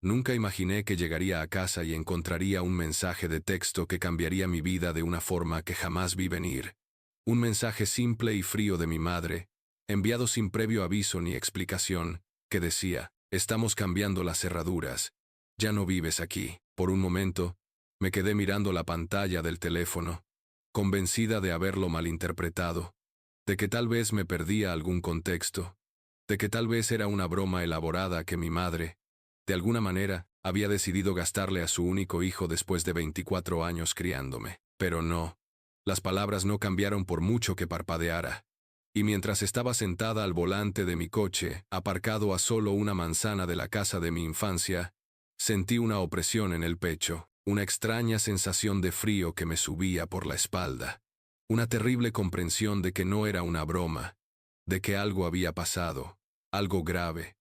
Nunca imaginé que llegaría a casa y encontraría un mensaje de texto que cambiaría mi vida de una forma que jamás vi venir. Un mensaje simple y frío de mi madre, enviado sin previo aviso ni explicación, que decía: «Estamos cambiando las cerraduras. Ya no vives aquí». Por un momento, me quedé mirando la pantalla del teléfono, convencida de haberlo malinterpretado, de que tal vez me perdía algún contexto, de que tal vez era una broma elaborada que mi madre, de alguna manera, había decidido gastarle a su único hijo después de 24 años criándome. Pero no. Las palabras no cambiaron por mucho que parpadeara. Y mientras estaba sentada al volante de mi coche, aparcado a solo una manzana de la casa de mi infancia, sentí una opresión en el pecho, una extraña sensación de frío que me subía por la espalda. Una terrible comprensión de que no era una broma, de que algo había pasado, algo grave,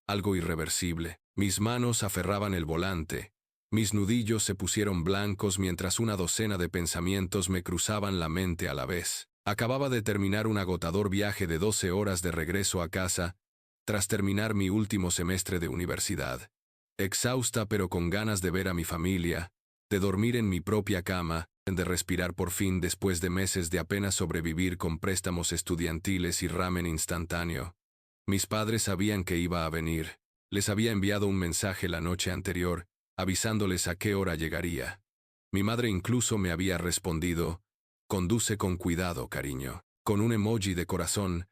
algo irreversible. Mis manos aferraban el volante, mis nudillos se pusieron blancos mientras una docena de pensamientos me cruzaban la mente a la vez. Acababa de terminar un agotador viaje de 12 horas de regreso a casa, tras terminar mi último semestre de universidad. Exhausta pero con ganas de ver a mi familia, de dormir en mi propia cama, de respirar por fin después de meses de apenas sobrevivir con préstamos estudiantiles y ramen instantáneo. Mis padres sabían que iba a venir. Les había enviado un mensaje la noche anterior, avisándoles a qué hora llegaría. Mi madre incluso me había respondido: «Conduce con cuidado, cariño», con un emoji de corazón,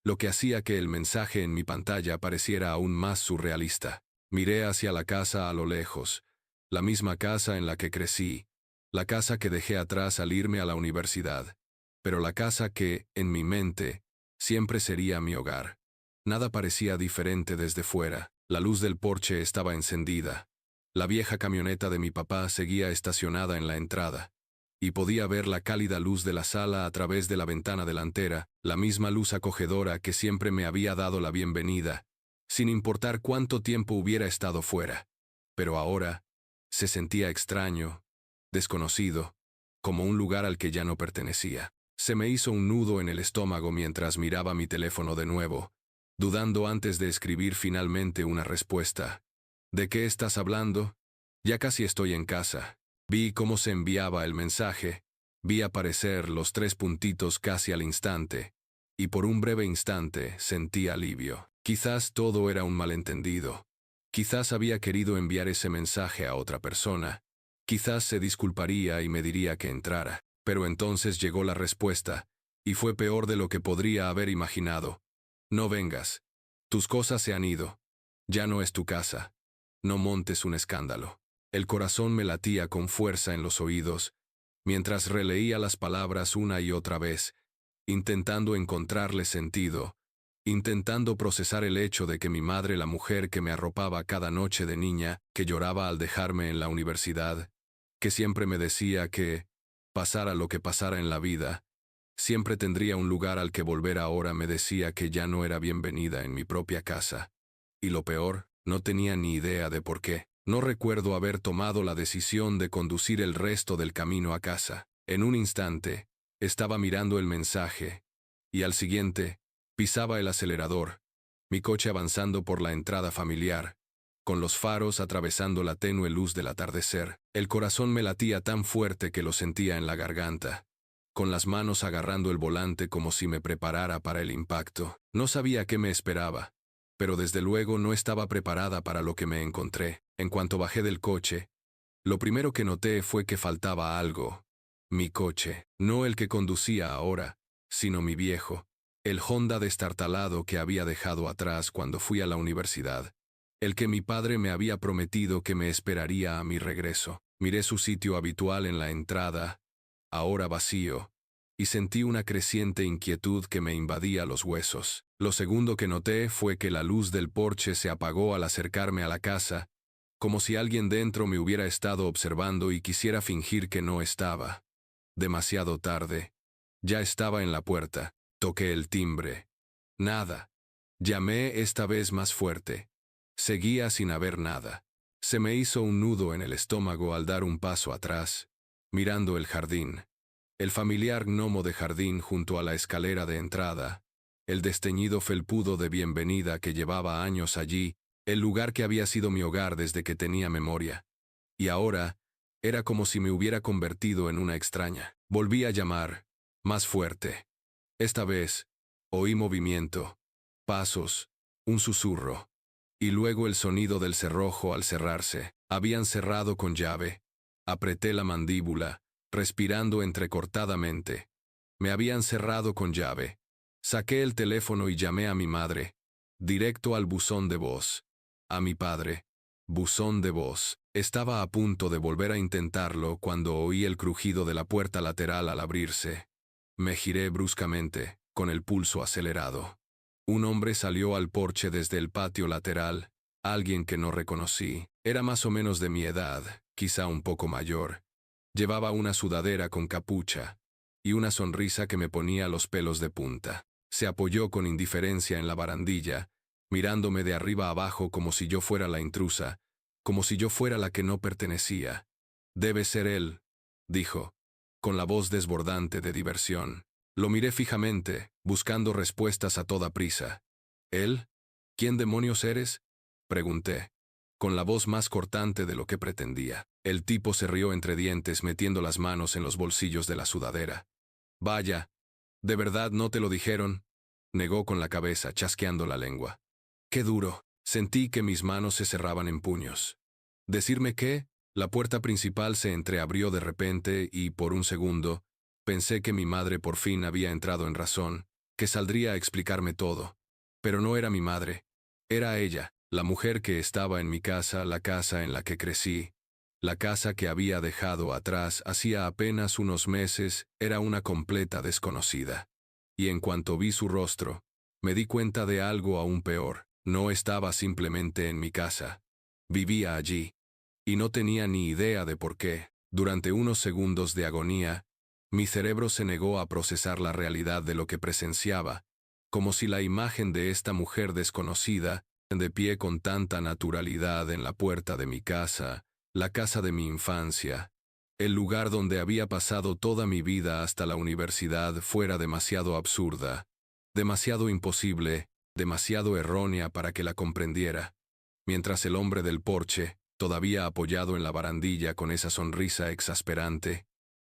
lo que hacía que el mensaje en mi pantalla pareciera aún más surrealista. Miré hacia la casa a lo lejos, la misma casa en la que crecí, la casa que dejé atrás al irme a la universidad, pero la casa que, en mi mente, siempre sería mi hogar. Nada parecía diferente desde fuera. La luz del porche estaba encendida. La vieja camioneta de mi papá seguía estacionada en la entrada, y podía ver la cálida luz de la sala a través de la ventana delantera, la misma luz acogedora que siempre me había dado la bienvenida, sin importar cuánto tiempo hubiera estado fuera. Pero ahora, se sentía extraño, desconocido, como un lugar al que ya no pertenecía. Se me hizo un nudo en el estómago mientras miraba mi teléfono de nuevo, dudando antes de escribir finalmente una respuesta. «¿De qué estás hablando? Ya casi estoy en casa». Vi cómo se enviaba el mensaje, vi aparecer los 3 puntitos casi al instante, y por un breve instante sentí alivio. Quizás todo era un malentendido. Quizás había querido enviar ese mensaje a otra persona. Quizás se disculparía y me diría que entrara. Pero entonces llegó la respuesta, y fue peor de lo que podría haber imaginado. «No vengas. Tus cosas se han ido. Ya no es tu casa. No montes un escándalo». El corazón me latía con fuerza en los oídos, mientras releía las palabras una y otra vez, intentando encontrarle sentido, intentando procesar el hecho de que mi madre, la mujer que me arropaba cada noche de niña, que lloraba al dejarme en la universidad, que siempre me decía que, pasara lo que pasara en la vida, siempre tendría un lugar al que volver, ahora me decía que ya no era bienvenida en mi propia casa. Y lo peor, no tenía ni idea de por qué. No recuerdo haber tomado la decisión de conducir el resto del camino a casa. En un instante, estaba mirando el mensaje, y al siguiente, pisaba el acelerador, mi coche avanzando por la entrada familiar, con los faros atravesando la tenue luz del atardecer. El corazón me latía tan fuerte que lo sentía en la garganta, con las manos agarrando el volante como si me preparara para el impacto. No sabía qué me esperaba, pero desde luego no estaba preparada para lo que me encontré. En cuanto bajé del coche, lo primero que noté fue que faltaba algo. Mi coche, no el que conducía ahora, sino mi viejo, el Honda destartalado que había dejado atrás cuando fui a la universidad, el que mi padre me había prometido que me esperaría a mi regreso. Miré su sitio habitual en la entrada, ahora vacío, y sentí una creciente inquietud que me invadía los huesos. Lo segundo que noté fue que la luz del porche se apagó al acercarme a la casa, como si alguien dentro me hubiera estado observando y quisiera fingir que no estaba. Demasiado tarde. Ya estaba en la puerta. Toqué el timbre. Nada. Llamé esta vez más fuerte. Seguía sin haber nada. Se me hizo un nudo en el estómago al dar un paso atrás, mirando el jardín. El familiar gnomo de jardín junto a la escalera de entrada, el desteñido felpudo de bienvenida que llevaba años allí, el lugar que había sido mi hogar desde que tenía memoria. Y ahora, era como si me hubiera convertido en una extraña. Volví a llamar, más fuerte. Esta vez, oí movimiento, pasos, un susurro, y luego el sonido del cerrojo al cerrarse. Habían cerrado con llave. Apreté la mandíbula, respirando entrecortadamente. Me habían cerrado con llave. Saqué el teléfono y llamé a mi madre, directo al buzón de voz. A mi padre. Buzón de voz. Estaba a punto de volver a intentarlo cuando oí el crujido de la puerta lateral al abrirse. Me giré bruscamente, con el pulso acelerado. Un hombre salió al porche desde el patio lateral, alguien que no reconocí. Era más o menos de mi edad, quizá un poco mayor. Llevaba una sudadera con capucha y una sonrisa que me ponía los pelos de punta. Se apoyó con indiferencia en la barandilla, mirándome de arriba abajo como si yo fuera la intrusa, como si yo fuera la que no pertenecía. «Debe ser él», dijo, con la voz desbordante de diversión. Lo miré fijamente, buscando respuestas a toda prisa. «¿Él? ¿Quién demonios eres?», pregunté, con la voz más cortante de lo que pretendía. El tipo se rió entre dientes metiendo las manos en los bolsillos de la sudadera. «Vaya, ¿de verdad no te lo dijeron?», negó con la cabeza, chasqueando la lengua. «Qué duro». Sentí que mis manos se cerraban en puños. ¿Decirme qué? La puerta principal se entreabrió de repente y, por un segundo, pensé que mi madre por fin había entrado en razón, que saldría a explicarme todo. Pero no era mi madre. Era ella, la mujer que estaba en mi casa, la casa en la que crecí. La casa que había dejado atrás hacía apenas unos meses era una completa desconocida. Y en cuanto vi su rostro, me di cuenta de algo aún peor. No estaba simplemente en mi casa. Vivía allí. Y no tenía ni idea de por qué. Durante unos segundos de agonía, mi cerebro se negó a procesar la realidad de lo que presenciaba, como si la imagen de esta mujer desconocida, de pie con tanta naturalidad en la puerta de mi casa, la casa de mi infancia, el lugar donde había pasado toda mi vida hasta la universidad, fuera demasiado absurda, demasiado imposible, demasiado errónea para que la comprendiera, mientras el hombre del porche, todavía apoyado en la barandilla con esa sonrisa exasperante,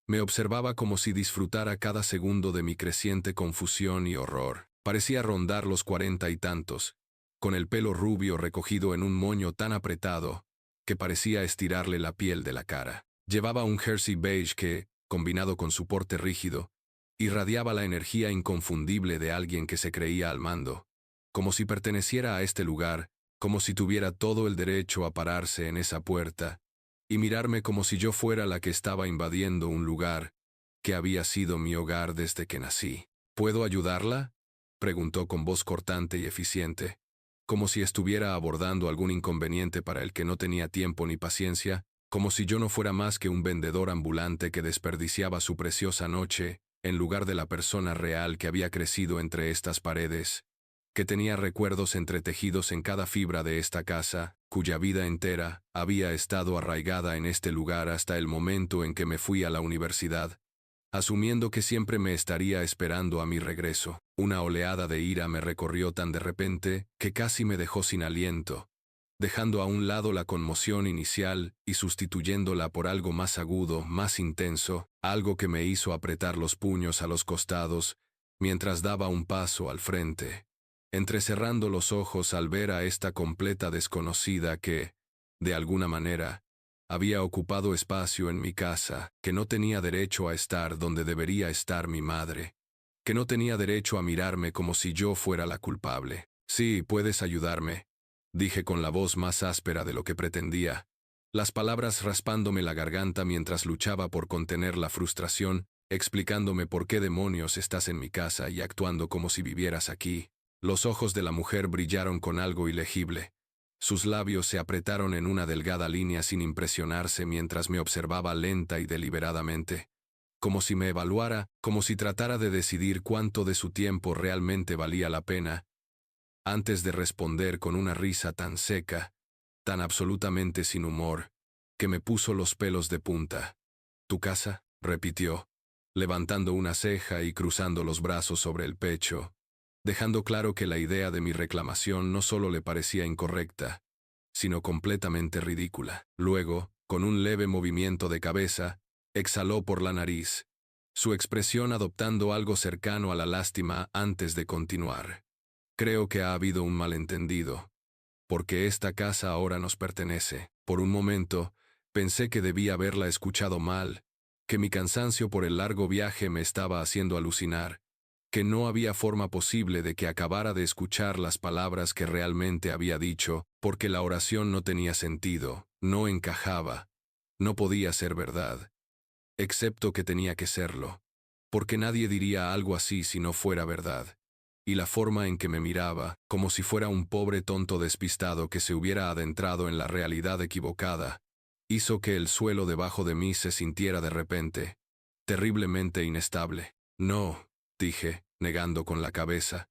me observaba como si disfrutara cada segundo de mi creciente confusión y horror. Parecía rondar los 40 y tantos, con el pelo rubio recogido en un moño tan apretado que parecía estirarle la piel de la cara. Llevaba un jersey beige que, combinado con su porte rígido, irradiaba la energía inconfundible de alguien que se creía al mando, como si perteneciera a este lugar, como si tuviera todo el derecho a pararse en esa puerta y mirarme como si yo fuera la que estaba invadiendo un lugar que había sido mi hogar desde que nací. «¿Puedo ayudarla?», preguntó con voz cortante y eficiente, como si estuviera abordando algún inconveniente para el que no tenía tiempo ni paciencia, como si yo no fuera más que un vendedor ambulante que desperdiciaba su preciosa noche en lugar de la persona real que había crecido entre estas paredes, que tenía recuerdos entretejidos en cada fibra de esta casa, cuya vida entera había estado arraigada en este lugar hasta el momento en que me fui a la universidad, asumiendo que siempre me estaría esperando a mi regreso. Una oleada de ira me recorrió tan de repente que casi me dejó sin aliento, dejando a un lado la conmoción inicial y sustituyéndola por algo más agudo, más intenso, algo que me hizo apretar los puños a los costados mientras daba un paso al frente, entrecerrando los ojos al ver a esta completa desconocida que, de alguna manera, había ocupado espacio en mi casa, que no tenía derecho a estar donde debería estar mi madre, que no tenía derecho a mirarme como si yo fuera la culpable. «Sí, puedes ayudarme», dije con la voz más áspera de lo que pretendía, las palabras raspándome la garganta mientras luchaba por contener la frustración, explicándome por qué demonios estás en mi casa y actuando como si vivieras aquí. Los ojos de la mujer brillaron con algo ilegible. Sus labios se apretaron en una delgada línea sin impresionarse mientras me observaba lenta y deliberadamente, como si me evaluara, como si tratara de decidir cuánto de su tiempo realmente valía la pena, antes de responder con una risa tan seca, tan absolutamente sin humor, que me puso los pelos de punta. «¿Tu casa?», repitió, levantando una ceja y cruzando los brazos sobre el pecho, dejando claro que la idea de mi reclamación no solo le parecía incorrecta, sino completamente ridícula. Luego, con un leve movimiento de cabeza, exhaló por la nariz, su expresión adoptando algo cercano a la lástima antes de continuar. Creo que ha habido un malentendido, porque esta casa ahora nos pertenece. Por un momento, pensé que debía haberla escuchado mal, que mi cansancio por el largo viaje me estaba haciendo alucinar, que no había forma posible de que acabara de escuchar las palabras que realmente había dicho, porque la oración no tenía sentido, no encajaba, no podía ser verdad, excepto que tenía que serlo, porque nadie diría algo así si no fuera verdad. Y la forma en que me miraba, como si fuera un pobre tonto despistado que se hubiera adentrado en la realidad equivocada, hizo que el suelo debajo de mí se sintiera de repente terriblemente inestable. No, dije, negando con la cabeza,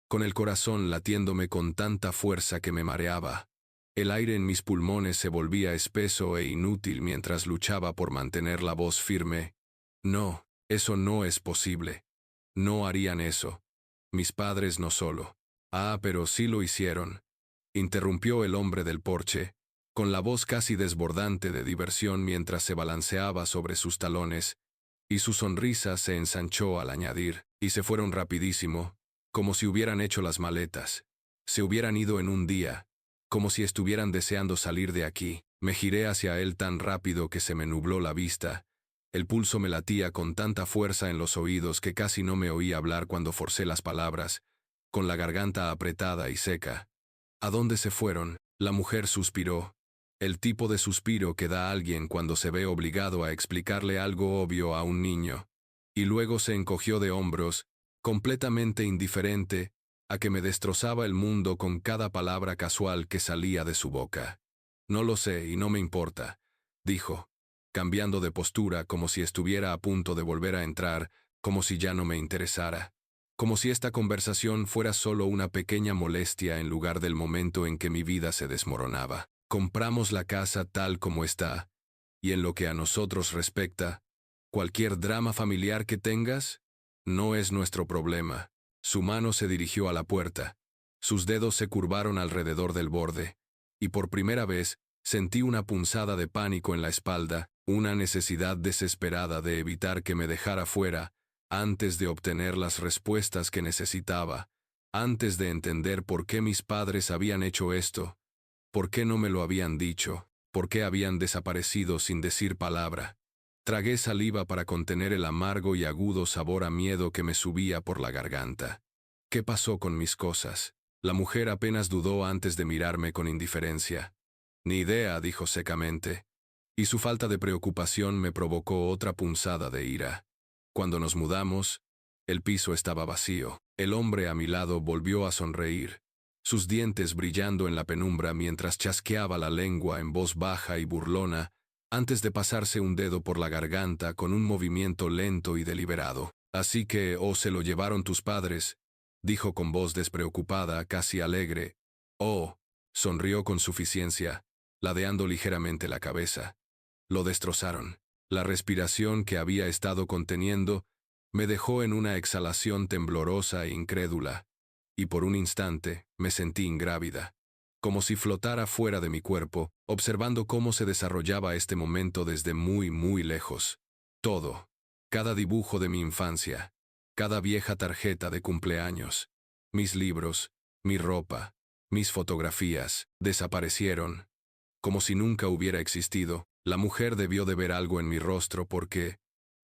con el corazón latiéndome con tanta fuerza que me mareaba. El aire en mis pulmones se volvía espeso e inútil mientras luchaba por mantener la voz firme. No, eso no es posible. No harían eso. Mis padres no solo. Ah, pero sí lo hicieron. Interrumpió el hombre del porche, con la voz casi desbordante de diversión mientras se balanceaba sobre sus talones, y su sonrisa se ensanchó al añadir, y se fueron rapidísimo, como si hubieran hecho las maletas. Se hubieran ido en un día, como si estuvieran deseando salir de aquí. Me giré hacia él tan rápido que se me nubló la vista. El pulso me latía con tanta fuerza en los oídos que casi no me oí hablar cuando forcé las palabras, con la garganta apretada y seca. ¿A dónde se fueron? La mujer suspiró. El tipo de suspiro que da alguien cuando se ve obligado a explicarle algo obvio a un niño. Y luego se encogió de hombros, completamente indiferente, a que me destrozaba el mundo con cada palabra casual que salía de su boca. No lo sé y no me importa, dijo, cambiando de postura como si estuviera a punto de volver a entrar, como si ya no me interesara. Como si esta conversación fuera solo una pequeña molestia en lugar del momento en que mi vida se desmoronaba. Compramos la casa tal como está, y en lo que a nosotros respecta, cualquier drama familiar que tengas, no es nuestro problema. Su mano se dirigió a la puerta, sus dedos se curvaron alrededor del borde, y por primera vez sentí una punzada de pánico en la espalda, una necesidad desesperada de evitar que me dejara fuera, antes de obtener las respuestas que necesitaba, antes de entender por qué mis padres habían hecho esto, por qué no me lo habían dicho, por qué habían desaparecido sin decir palabra. Tragué saliva para contener el amargo y agudo sabor a miedo que me subía por la garganta. ¿Qué pasó con mis cosas? La mujer apenas dudó antes de mirarme con indiferencia. Ni idea, dijo secamente, y su falta de preocupación me provocó otra punzada de ira. Cuando nos mudamos, el piso estaba vacío. El hombre a mi lado volvió a sonreír, sus dientes brillando en la penumbra mientras chasqueaba la lengua en voz baja y burlona, antes de pasarse un dedo por la garganta con un movimiento lento y deliberado. Así que, se lo llevaron tus padres, dijo con voz despreocupada, casi alegre. Oh, sonrió con suficiencia, ladeando ligeramente la cabeza. Lo destrozaron. La respiración que había estado conteniendo me dejó en una exhalación temblorosa e incrédula, y por un instante me sentí ingrávida, como si flotara fuera de mi cuerpo, observando cómo se desarrollaba este momento desde muy, muy lejos. Todo, cada dibujo de mi infancia, cada vieja tarjeta de cumpleaños, mis libros, mi ropa, mis fotografías, desaparecieron. Como si nunca hubiera existido, la mujer debió de ver algo en mi rostro porque,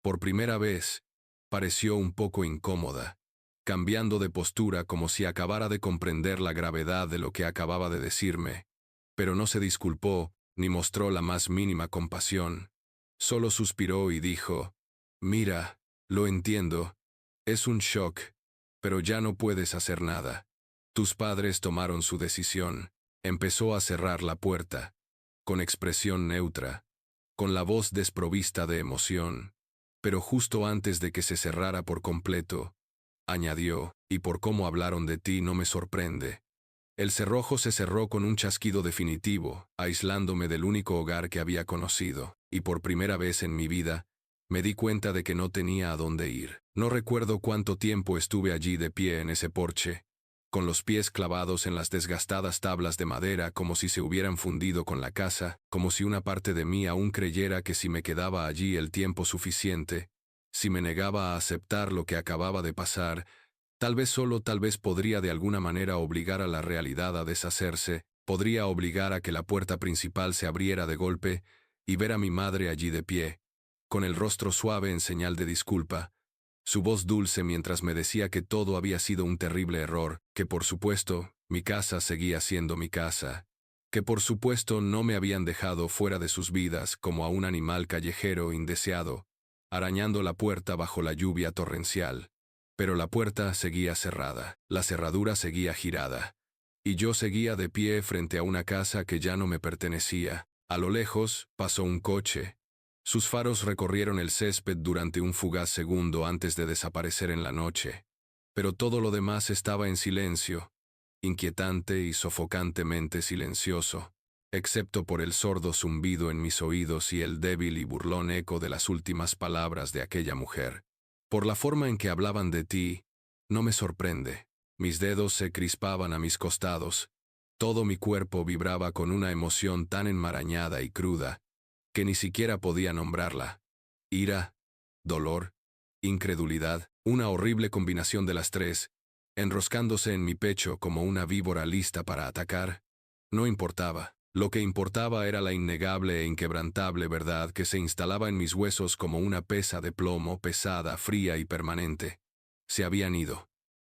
por primera vez, pareció un poco incómoda, cambiando de postura como si acabara de comprender la gravedad de lo que acababa de decirme, pero no se disculpó ni mostró la más mínima compasión. Solo suspiró y dijo, «Mira, lo entiendo, es un shock, pero ya no puedes hacer nada. Tus padres tomaron su decisión». Empezó a cerrar la puerta, con expresión neutra, con la voz desprovista de emoción, pero justo antes de que se cerrara por completo, añadió, «Y por cómo hablaron de ti no me sorprende». El cerrojo se cerró con un chasquido definitivo, aislándome del único hogar que había conocido, y por primera vez en mi vida, me di cuenta de que no tenía a dónde ir. No recuerdo cuánto tiempo estuve allí de pie en ese porche, con los pies clavados en las desgastadas tablas de madera como si se hubieran fundido con la casa, como si una parte de mí aún creyera que si me quedaba allí el tiempo suficiente, si me negaba a aceptar lo que acababa de pasar, tal vez solo tal vez podría de alguna manera obligar a la realidad a deshacerse, podría obligar a que la puerta principal se abriera de golpe y ver a mi madre allí de pie, con el rostro suave en señal de disculpa, su voz dulce mientras me decía que todo había sido un terrible error, que por supuesto, mi casa seguía siendo mi casa, que por supuesto no me habían dejado fuera de sus vidas como a un animal callejero indeseado, arañando la puerta bajo la lluvia torrencial. Pero la puerta seguía cerrada, la cerradura seguía girada, y yo seguía de pie frente a una casa que ya no me pertenecía. A lo lejos pasó un coche. Sus faros recorrieron el césped durante un fugaz segundo antes de desaparecer en la noche. Pero todo lo demás estaba en silencio, inquietante y sofocantemente silencioso, excepto por el sordo zumbido en mis oídos y el débil y burlón eco de las últimas palabras de aquella mujer. Por la forma en que hablaban de ti, no me sorprende. Mis dedos se crispaban a mis costados. Todo mi cuerpo vibraba con una emoción tan enmarañada y cruda, que ni siquiera podía nombrarla. Ira, dolor, incredulidad, una horrible combinación de las tres, enroscándose en mi pecho como una víbora lista para atacar. No importaba. Lo que importaba era la innegable e inquebrantable verdad que se instalaba en mis huesos como una pesa de plomo pesada, fría y permanente. Se habían ido.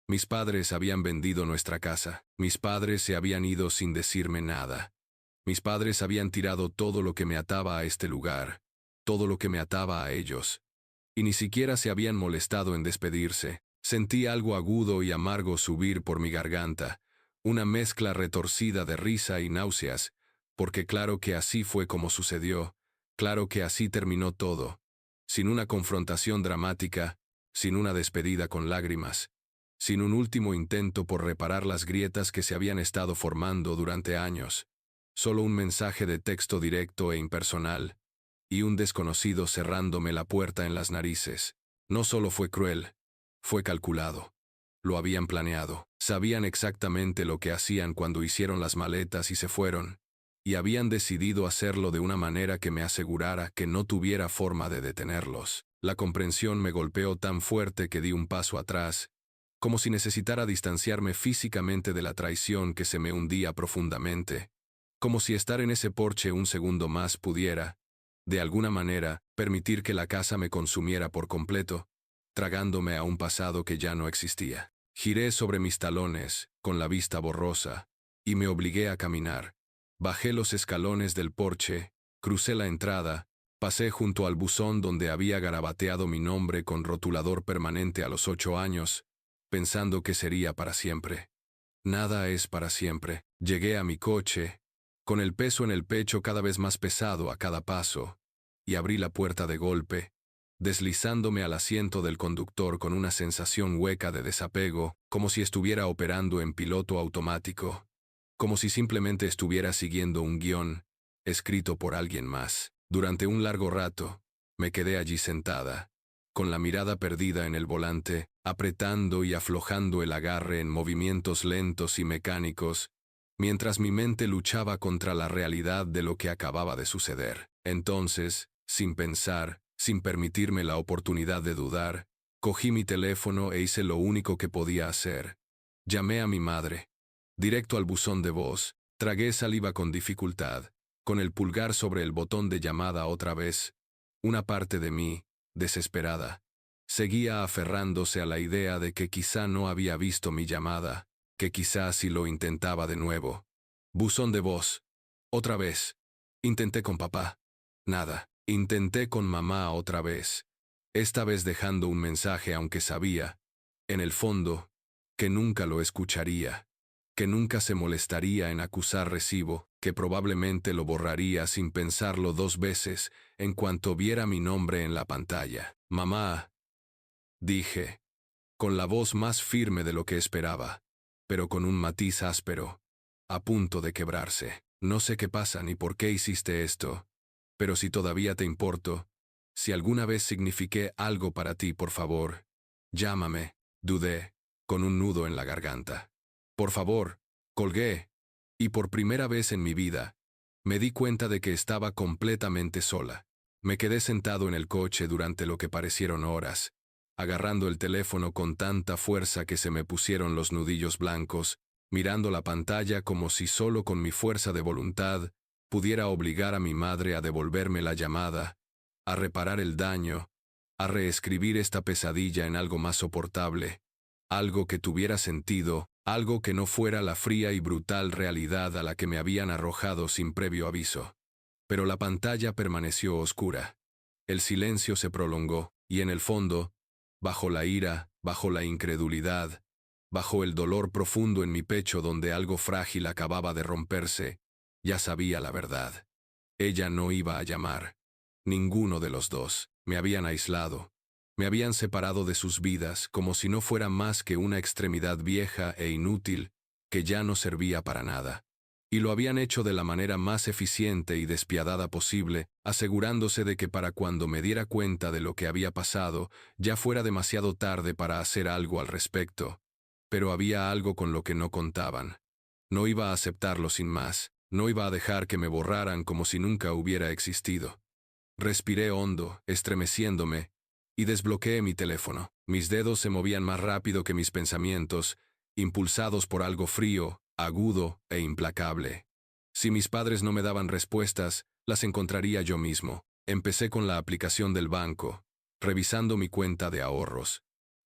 Mis padres habían vendido nuestra casa. Mis padres se habían ido sin decirme nada. Mis padres habían tirado todo lo que me ataba a este lugar, todo lo que me ataba a ellos, y ni siquiera se habían molestado en despedirse. Sentí algo agudo y amargo subir por mi garganta, una mezcla retorcida de risa y náuseas, porque claro que así fue como sucedió, claro que así terminó todo, sin una confrontación dramática, sin una despedida con lágrimas, sin un último intento por reparar las grietas que se habían estado formando durante años. Solo un mensaje de texto directo e impersonal, y un desconocido cerrándome la puerta en las narices. No solo fue cruel, fue calculado. Lo habían planeado, sabían exactamente lo que hacían cuando hicieron las maletas y se fueron, y habían decidido hacerlo de una manera que me asegurara que no tuviera forma de detenerlos. La comprensión me golpeó tan fuerte que di un paso atrás, como si necesitara distanciarme físicamente de la traición que se me hundía profundamente. Como si estar en ese porche un segundo más pudiera, de alguna manera, permitir que la casa me consumiera por completo, tragándome a un pasado que ya no existía. Giré sobre mis talones, con la vista borrosa, y me obligué a caminar. Bajé los escalones del porche, crucé la entrada, pasé junto al buzón donde había garabateado mi nombre con rotulador permanente a los 8 años, pensando que sería para siempre. Nada es para siempre. Llegué a mi coche, con el peso en el pecho cada vez más pesado a cada paso, y abrí la puerta de golpe, deslizándome al asiento del conductor con una sensación hueca de desapego, como si estuviera operando en piloto automático, como si simplemente estuviera siguiendo un guión, escrito por alguien más. Durante un largo rato, me quedé allí sentada, con la mirada perdida en el volante, apretando y aflojando el agarre en movimientos lentos y mecánicos, mientras mi mente luchaba contra la realidad de lo que acababa de suceder. Entonces, sin pensar, sin permitirme la oportunidad de dudar, cogí mi teléfono e hice lo único que podía hacer. Llamé a mi madre. Directo al buzón de voz, tragué saliva con dificultad, con el pulgar sobre el botón de llamada otra vez. Una parte de mí, desesperada, seguía aferrándose a la idea de que quizá no había visto mi llamada, que quizá si lo intentaba de nuevo. Buzón de voz. Otra vez. Intenté con papá. Nada. Intenté con mamá otra vez. Esta vez dejando un mensaje aunque sabía, en el fondo, que nunca lo escucharía, que nunca se molestaría en acusar recibo, que probablemente lo borraría sin pensarlo 2 veces en cuanto viera mi nombre en la pantalla. Mamá, dije, con la voz más firme de lo que esperaba, pero con un matiz áspero, a punto de quebrarse. No sé qué pasa ni por qué hiciste esto, pero si todavía te importo, si alguna vez signifiqué algo para ti, por favor, llámame. Dudé, con un nudo en la garganta. Por favor, colgué. Y por primera vez en mi vida, me di cuenta de que estaba completamente sola. Me quedé sentado en el coche durante lo que parecieron horas, agarrando el teléfono con tanta fuerza que se me pusieron los nudillos blancos, mirando la pantalla como si solo con mi fuerza de voluntad pudiera obligar a mi madre a devolverme la llamada, a reparar el daño, a reescribir esta pesadilla en algo más soportable, algo que tuviera sentido, algo que no fuera la fría y brutal realidad a la que me habían arrojado sin previo aviso. Pero la pantalla permaneció oscura. El silencio se prolongó, y en el fondo, bajo la ira, bajo la incredulidad, bajo el dolor profundo en mi pecho donde algo frágil acababa de romperse, ya sabía la verdad. Ella no iba a llamar. Ninguno de los dos. Me habían aislado. Me habían separado de sus vidas como si no fuera más que una extremidad vieja e inútil que ya no servía para nada. Y lo habían hecho de la manera más eficiente y despiadada posible, asegurándose de que para cuando me diera cuenta de lo que había pasado, ya fuera demasiado tarde para hacer algo al respecto. Pero había algo con lo que no contaban. No iba a aceptarlo sin más, no iba a dejar que me borraran como si nunca hubiera existido. Respiré hondo, estremeciéndome, y desbloqueé mi teléfono. Mis dedos se movían más rápido que mis pensamientos, impulsados por algo frío, agudo e implacable. Si mis padres no me daban respuestas, las encontraría yo mismo. Empecé con la aplicación del banco, revisando mi cuenta de ahorros,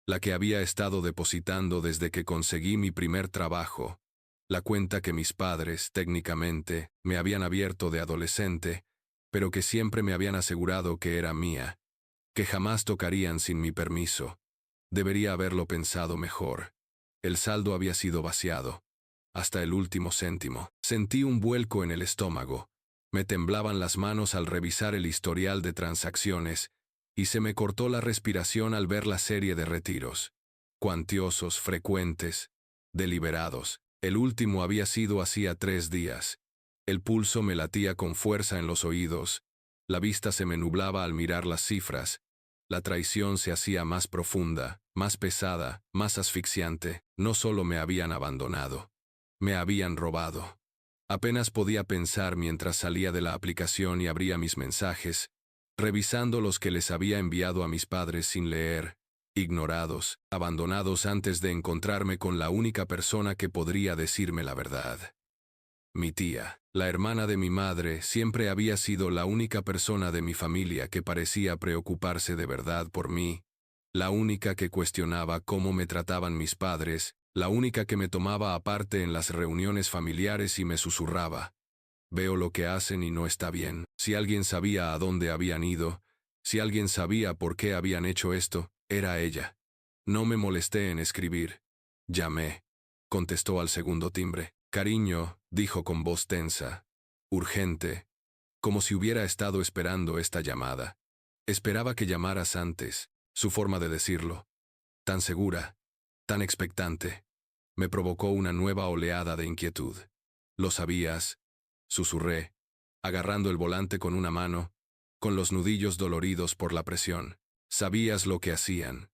la que había estado depositando desde que conseguí mi primer trabajo, la cuenta que mis padres, técnicamente, me habían abierto de adolescente, pero que siempre me habían asegurado que era mía, que jamás tocarían sin mi permiso. Debería haberlo pensado mejor. El saldo había sido vaciado, hasta el último céntimo. Sentí un vuelco en el estómago. Me temblaban las manos al revisar el historial de transacciones, y se me cortó la respiración al ver la serie de retiros. Cuantiosos, frecuentes, deliberados. El último había sido hacía 3 días. El pulso me latía con fuerza en los oídos. La vista se me nublaba al mirar las cifras. La traición se hacía más profunda, más pesada, más asfixiante. No solo me habían abandonado, me habían robado. Apenas podía pensar mientras salía de la aplicación y abría mis mensajes, revisando los que les había enviado a mis padres sin leer, ignorados, abandonados antes de encontrarme con la única persona que podría decirme la verdad. Mi tía, la hermana de mi madre, siempre había sido la única persona de mi familia que parecía preocuparse de verdad por mí, la única que cuestionaba cómo me trataban mis padres, la única que me tomaba aparte en las reuniones familiares y me susurraba: veo lo que hacen y no está bien. Si alguien sabía a dónde habían ido, si alguien sabía por qué habían hecho esto, era ella. No me molesté en escribir. Llamé. Contestó al segundo timbre. Cariño, dijo con voz tensa, urgente, como si hubiera estado esperando esta llamada. Esperaba que llamaras antes, su forma de decirlo, tan segura, tan expectante, me provocó una nueva oleada de inquietud. ¿Lo sabías?, susurré, agarrando el volante con una mano, con los nudillos doloridos por la presión. ¿Sabías lo que hacían?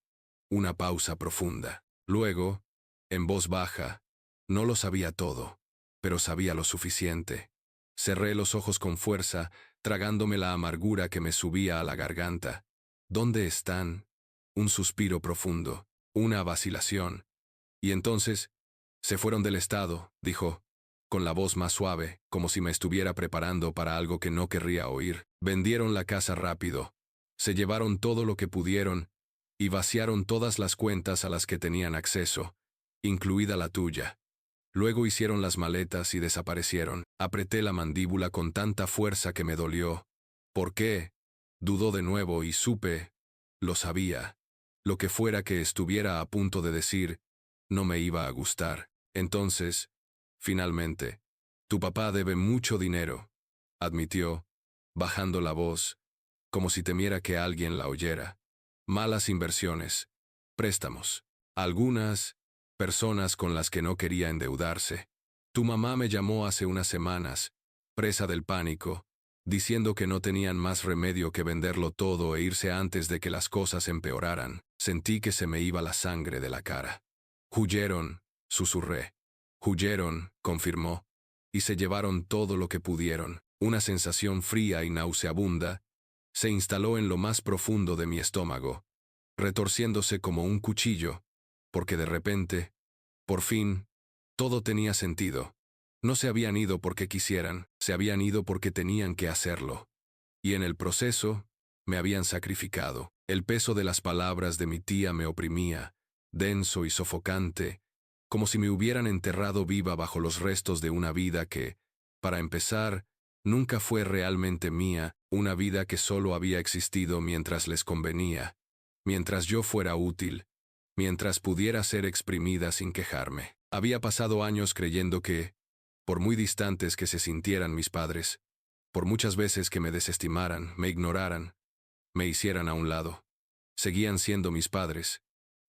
Una pausa profunda. Luego, en voz baja: no lo sabía todo, pero sabía lo suficiente. Cerré los ojos con fuerza, tragándome la amargura que me subía a la garganta. ¿Dónde están? Un suspiro profundo, una vacilación. Y entonces, se fueron del estado, dijo, con la voz más suave, como si me estuviera preparando para algo que no querría oír. Vendieron la casa rápido. Se llevaron todo lo que pudieron y vaciaron todas las cuentas a las que tenían acceso, incluida la tuya. Luego hicieron las maletas y desaparecieron. Apreté la mandíbula con tanta fuerza que me dolió. ¿Por qué? Dudó de nuevo y supe, lo sabía. Lo que fuera que estuviera a punto de decir, no me iba a gustar. Entonces, finalmente, tu papá debe mucho dinero, admitió, bajando la voz, como si temiera que alguien la oyera. Malas inversiones, préstamos, algunas personas con las que no quería endeudarse. Tu mamá me llamó hace unas semanas, presa del pánico, diciendo que no tenían más remedio que venderlo todo e irse antes de que las cosas empeoraran. Sentí que se me iba la sangre de la cara. Huyeron, susurré. Huyeron, confirmó, y se llevaron todo lo que pudieron. Una sensación fría y nauseabunda se instaló en lo más profundo de mi estómago, retorciéndose como un cuchillo, porque de repente, por fin, todo tenía sentido. No se habían ido porque quisieran, se habían ido porque tenían que hacerlo. Y en el proceso, me habían sacrificado. El peso de las palabras de mi tía me oprimía, denso y sofocante, como si me hubieran enterrado viva bajo los restos de una vida que, para empezar, nunca fue realmente mía, una vida que solo había existido mientras les convenía, mientras yo fuera útil, mientras pudiera ser exprimida sin quejarme. Había pasado años creyendo que, por muy distantes que se sintieran mis padres, por muchas veces que me desestimaran, me ignoraran, me hicieran a un lado, seguían siendo mis padres,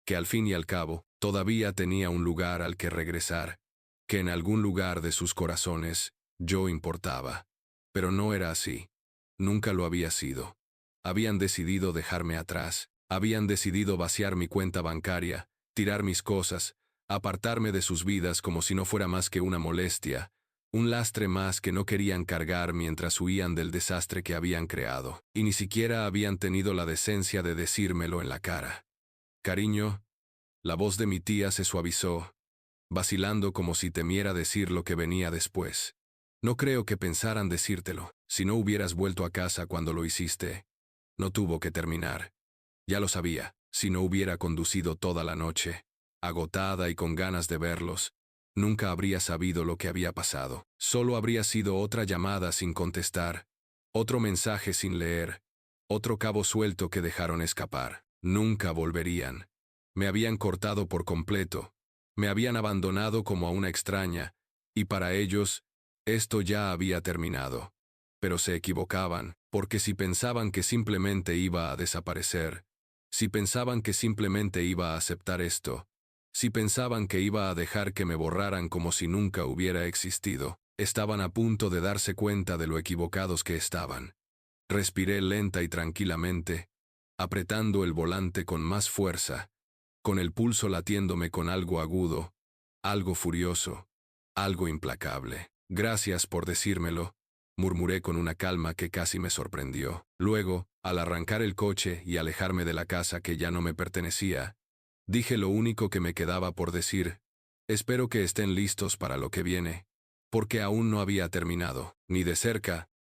que al fin y al cabo, todavía tenía un lugar al que regresar, que en algún lugar de sus corazones yo importaba. Pero no era así. Nunca lo había sido. Habían decidido dejarme atrás, habían decidido vaciar mi cuenta bancaria, tirar mis cosas, apartarme de sus vidas como si no fuera más que una molestia, un lastre más que no querían cargar mientras huían del desastre que habían creado, y ni siquiera habían tenido la decencia de decírmelo en la cara. Cariño, la voz de mi tía se suavizó, vacilando como si temiera decir lo que venía después. No creo que pensaran decírtelo. Si no hubieras vuelto a casa cuando lo hiciste, no tuvo que terminar. Ya lo sabía. Si no hubiera conducido toda la noche, agotada y con ganas de verlos, nunca habría sabido lo que había pasado. Solo habría sido otra llamada sin contestar, otro mensaje sin leer, otro cabo suelto que dejaron escapar. Nunca volverían. Me habían cortado por completo, me habían abandonado como a una extraña, y para ellos, esto ya había terminado. Pero se equivocaban, porque si pensaban que simplemente iba a desaparecer, si pensaban que simplemente iba a aceptar esto, si pensaban que iba a dejar que me borraran como si nunca hubiera existido, estaban a punto de darse cuenta de lo equivocados que estaban. Respiré lenta y tranquilamente, apretando el volante con más fuerza, con el pulso latiéndome con algo agudo, algo furioso, algo implacable. Gracias por decírmelo, murmuré con una calma que casi me sorprendió. Luego, al arrancar el coche y alejarme de la casa que ya no me pertenecía, dije lo único que me quedaba por decir: espero que estén listos para lo que viene, porque aún no había terminado, ni de cerca,